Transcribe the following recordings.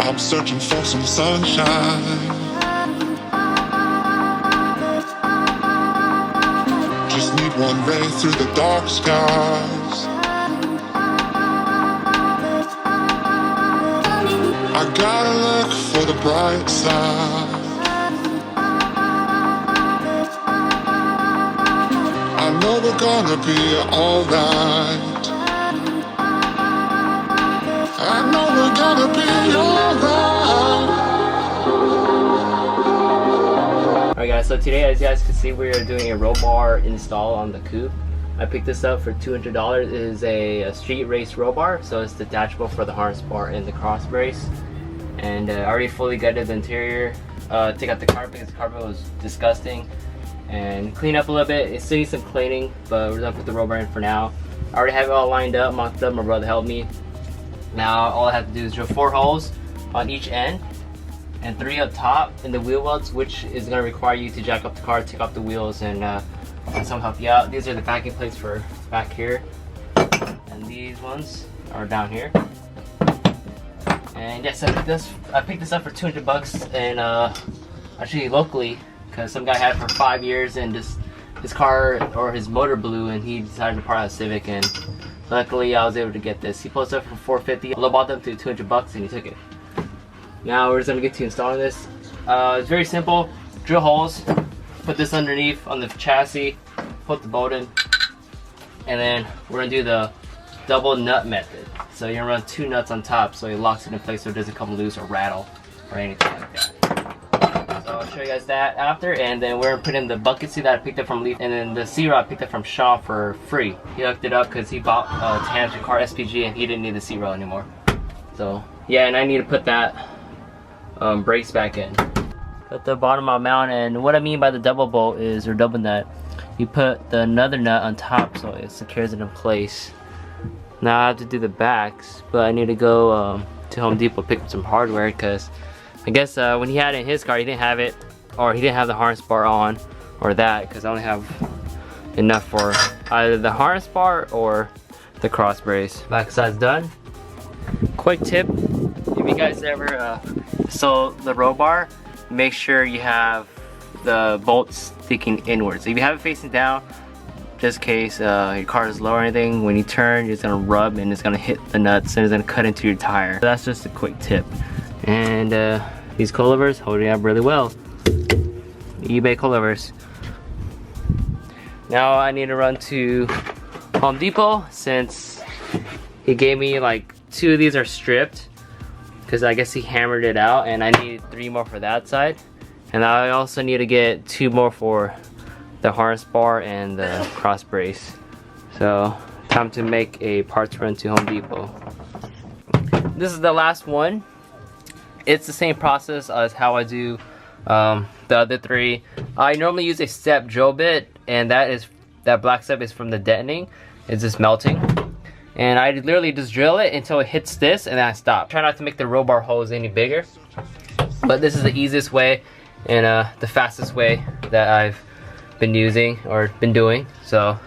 I'm searching for some sunshine. Just need one ray through the dark skies. I gotta look for the bright side. I know we're gonna be alright. I know we're gonna be alright. Alright guys, so today, as you guys can see, we are doing a rollbar install on the coupe. I picked this up for $200. It is a street race rollbar, so it's detachable for the harness bar and the cross brace. And I already fully gutted the interior, take out the carpet because the carpet was disgusting, and clean up a little bit. It still needs some cleaning, but we're gonna put the rollbar in for now. I already have it all lined up, mocked up. My brother helped me. Now all I have to do is drill 4 holes on each end and 3 up top in the wheel welds, which is going to require you to jack up the car, take off the wheels, and some help you out. These are the backing plates for back here, and these ones are down here. And yes, I picked this up for $200, and actually locally, because some guy had it for 5 years, and his car or his motor blew, and he decided to part out a Civic, and luckily I was able to get this. He posted up for $450, lowballed them to $200, and he took it. Now we're just gonna get to installing this. It's very simple. Drill holes, put this underneath on the chassis, put the bolt in, and then we're gonna do the double nut method. So you're gonna run 2 nuts on top so it locks it in place so it doesn't come loose or rattle or anything like that. So I'll show you guys that after, and then we're gonna put in the bucket seat that I picked up from Leaf, and then the C-rod I picked up from Shaw for free. He hooked it up because he bought a Tangent car SPG and he didn't need the C-rod anymore. So yeah, and I need to put that brace back in. At the bottom of my mount, and what I mean by the double bolt is, or double nut, you put another nut on top so it secures it in place. Now I have to do the backs, but I need to go to Home Depot pick up some hardware because I guess when he had it in his car, he didn't have it, or he didn't have the harness bar on, or that, because I only have enough for either the harness bar or the cross brace. Back side's done. Quick tip, if you guys ever install the roll bar, make sure you have the bolts sticking inwards. If you have it facing down, just in case your car is low or anything, when you turn, you're just gonna rub and it's gonna hit the nuts and it's gonna cut into your tire. So that's just a quick tip. And these coilovers holding up really well. eBay coilovers. Now I need to run to Home Depot since he gave me like 2 of these are stripped because I guess he hammered it out, and I need 3 more for that side. And I also need to get 2 more for the harness bar and the cross brace. So time to make a parts run to Home Depot. This is the last one. It's the same process as how I do the other 3. I normally use a step drill bit, and that black step is from the detonating. It's just melting. And I literally just drill it until it hits this, and then I stop. Try not to make the roll bar holes any bigger, but this is the easiest way and the fastest way that I've been using or been doing. So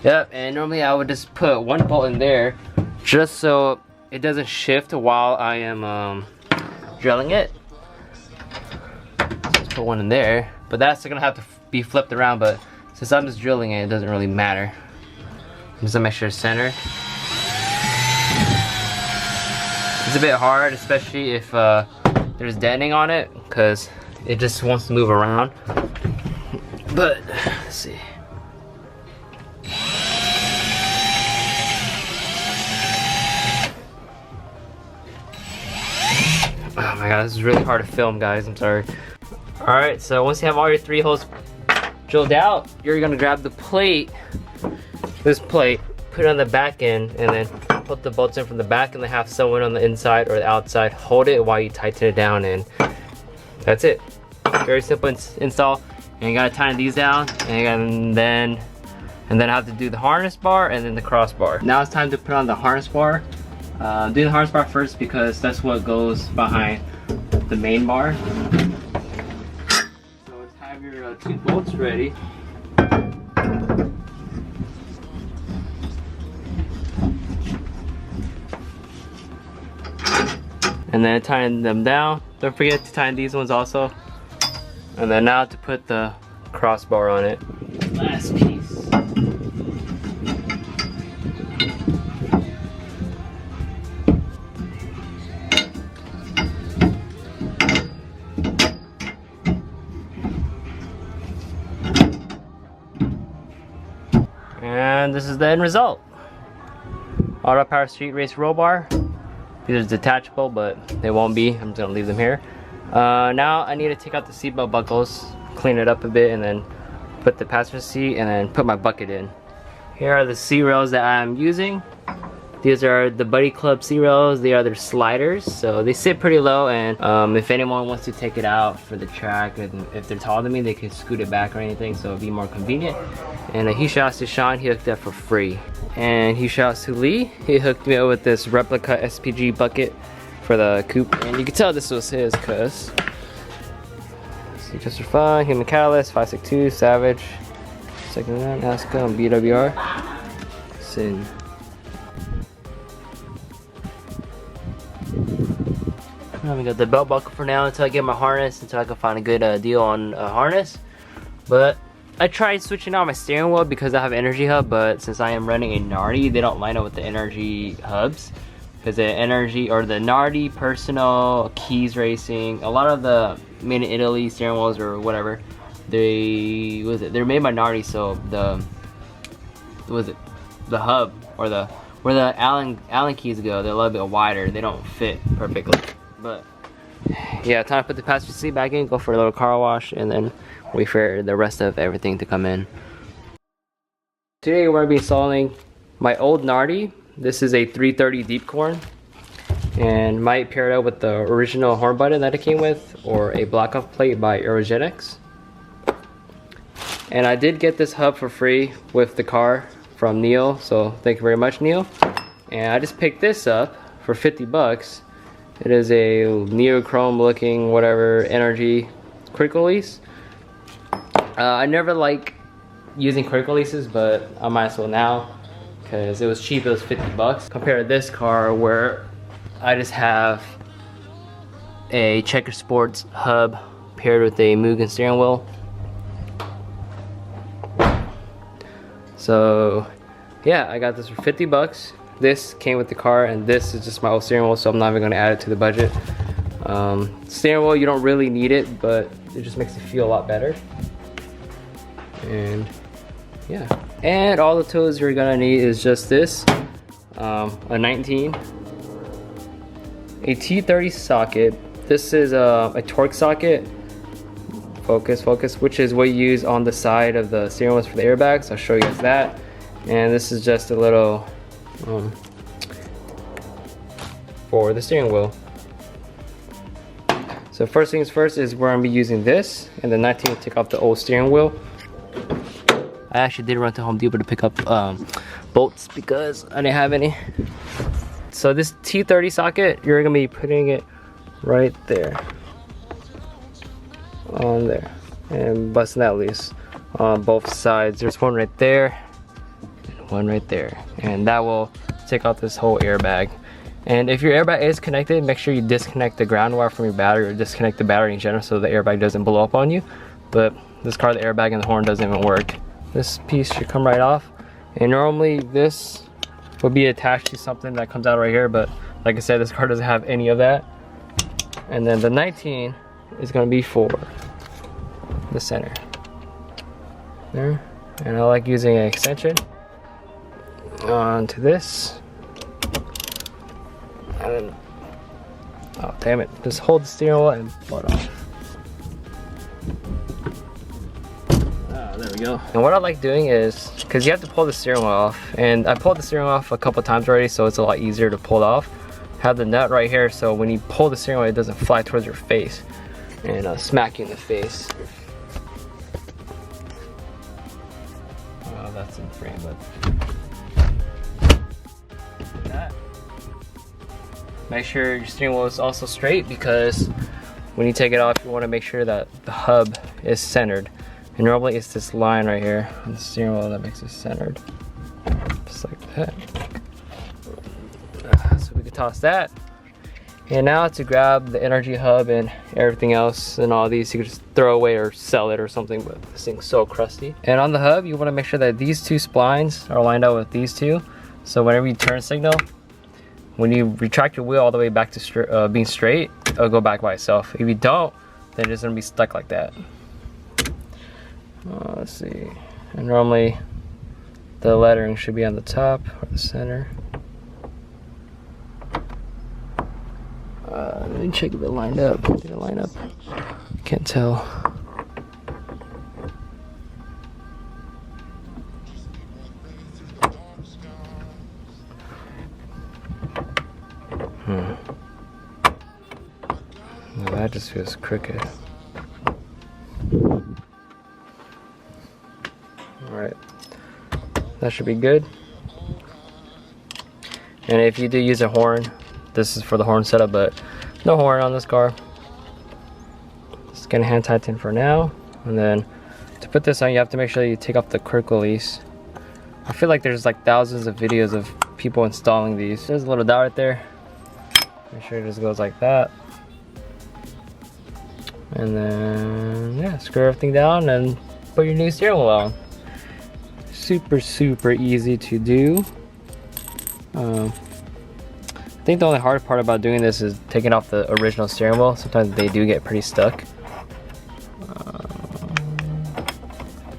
yep, and normally I would just put 1 bolt in there just so it doesn't shift while I am drilling it. Just put 1 in there, but that's gonna have to be flipped around, but since I'm just drilling it, it doesn't really matter. Just to make sure it's centered. It's a bit hard, especially if there's detonating on it, because it just wants to move around. But let's see. Oh my god, this is really hard to film, guys. I'm sorry. Alright, so once you have all your 3 holes drilled out, you're gonna grab the plate, this plate, put it on the back end, and then put the bolts in from the back, and then have someone on the inside or the outside hold it while you tighten it down, and that's it. Very simple install. And you gotta tighten these down, and then I have to do the harness bar and then the crossbar. Now it's time to put on the harness bar. Do the harness bar first because that's what goes behind the main bar. So let's have your 2 bolts ready. and then tighten them down. Don't forget to tighten these ones also. And then now to put the crossbar on it. Last piece. And this is the end result. Autopower Street Race roll bar. These are detachable, but they won't be. I'm just gonna leave them here. Now I need to take out the seatbelt buckles, clean it up a bit, and then put the passenger seat, and then put my bucket in. Here are the seat rails that I'm using. These are the Buddy Club seat rails. They are their sliders, so they sit pretty low, and if anyone wants to take it out for the track, and if they're taller than me, they can scoot it back or anything, so it'll be more convenient. And a huge shout out to Sean, he hooked that for free. And huge shout out to Lee, he hooked me up with this replica SPG bucket for the coupe, and you can tell this was his, cause see, just for fun, Human Catalyst, 562, Savage, second round, Nazca, and BWR. Sin. We got the belt buckle for now until I get my harness, until I can find a good deal on a harness. But I tried switching out my steering wheel because I have energy hub, but since I am running a Nardi, they don't line up with the energy hubs. Because the energy, or the Nardi Personal, Keys Racing, a lot of the made in Italy steering wheels or whatever, they're made by Nardi, so the hub, or where the Allen keys go, they're a little bit wider, they don't fit perfectly. But yeah, time to put the passenger seat back in, go for a little car wash, and then wait for the rest of everything to come in. Today we're going to be installing my old Nardi. This is a 330 deep corn, and might pair it up with the original horn button that it came with, or a block off plate by Aerogenics. And I did get this hub for free with the car from Neil, so thank you very much, Neil. And I just picked this up for 50 bucks. It is a neochrome looking whatever energy quick release. I never like using quick releases, but I might as well now because it was cheap. It was 50 bucks compared to this car where I just have a Checker Sports hub paired with a Mugen steering wheel. So yeah, I got this for 50 bucks. This came with the car, and this is just my old steering wheel, so I'm not even going to add it to the budget. Steering wheel, you don't really need it, but it just makes it feel a lot better. And yeah, and all the tools you're gonna need is just this, a 19, a T30 socket. This is a torque socket, focus, which is what you use on the side of the steering wheels for the airbags. I'll show you guys that. And this is just a little for the steering wheel. So first things first is we're gonna be using this, and the 19 to take off the old steering wheel. I actually did run to Home Depot to pick up bolts because I didn't have any. So this T30 socket, you're gonna be putting it right there, on there, and busting that loose on both sides. There's one right there, and one right there, and that will take out this whole airbag. And if your airbag is connected, make sure you disconnect the ground wire from your battery, or disconnect the battery in general so the airbag doesn't blow up on you. But this car, the airbag and the horn doesn't even work. This piece should come right off, and normally this would be attached to something that comes out right here, but like I said, this car doesn't have any of that. And then the 19 is going to be for the center there, and I like using an extension onto this, and then, oh damn it, just hold the steering wheel and pull it off. There we go. And what I like doing is, because you have to pull the steering wheel off, and I pulled the steering wheel off a couple times already, so it's a lot easier to pull it off. Have the nut right here, so when you pull the steering wheel, it doesn't fly towards your face and smack you in the face. Oh, that's in frame, but that. Make sure your steering wheel is also straight, because when you take it off, you want to make sure that the hub is centered. And normally it's this line right here on the steering wheel that makes it centered. Just like that. So we can toss that. And now to grab the energy hub and everything else and all these, you can just throw away or sell it or something, but this thing's so crusty. And on the hub, you want to make sure that these two splines are lined up with these two. So whenever you turn signal, when you retract your wheel all the way back to being straight, it'll go back by itself. If you don't, then it's gonna be stuck like that. Let's see. And normally the lettering should be on the top or the center. Let me check if it lined up. Did it line up? Can't tell. No, that just feels crooked. Alright. That should be good. And if you do use a horn, this is for the horn setup, but no horn on this car. Just gonna hand tighten for now. And then to put this on, you have to make sure you take off the quick release. I feel like there's like thousands of videos of people installing these. There's a little dot right there. Make sure it just goes like that. And then, yeah, screw everything down and put your new steering wheel on. Super easy to do. I think the only hard part about doing this is taking off the original steering wheel. Sometimes they do get pretty stuck.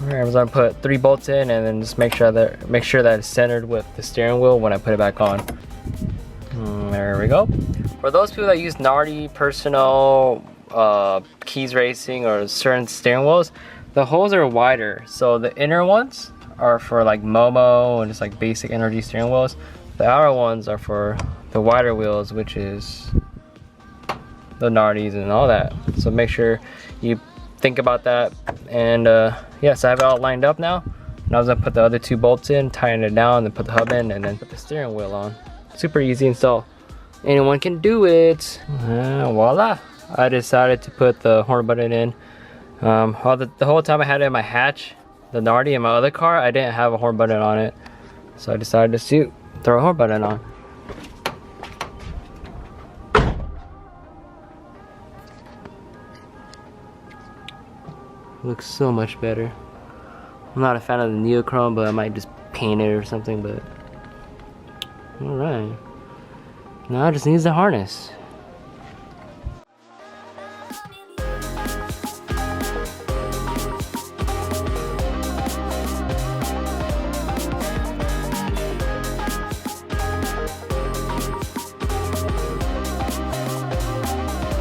Alright, I'm gonna put 3 bolts in and then just make sure that it's centered with the steering wheel when I put it back on. There we go. For those people that use Nardi, Personal, Keys Racing, or certain steering wheels, the holes are wider. So the inner ones are for like Momo and just like basic energy steering wheels. The outer ones are for the wider wheels, which is the Nardis and all that. So make sure you think about that. And yes, I have it all lined up now. And I was gonna put the other 2 bolts in, tighten it down, then put the hub in, and then put the steering wheel on. Super easy install. Anyone can do it. Voila! I decided to put the horn button in. The whole time I had it in my hatch, the Nardi in my other car, I didn't have a horn button on it. So I decided to throw a horn button on. Looks so much better. I'm not a fan of the neochrome, but I might just paint it or something, but alright. Now it just needs the harness.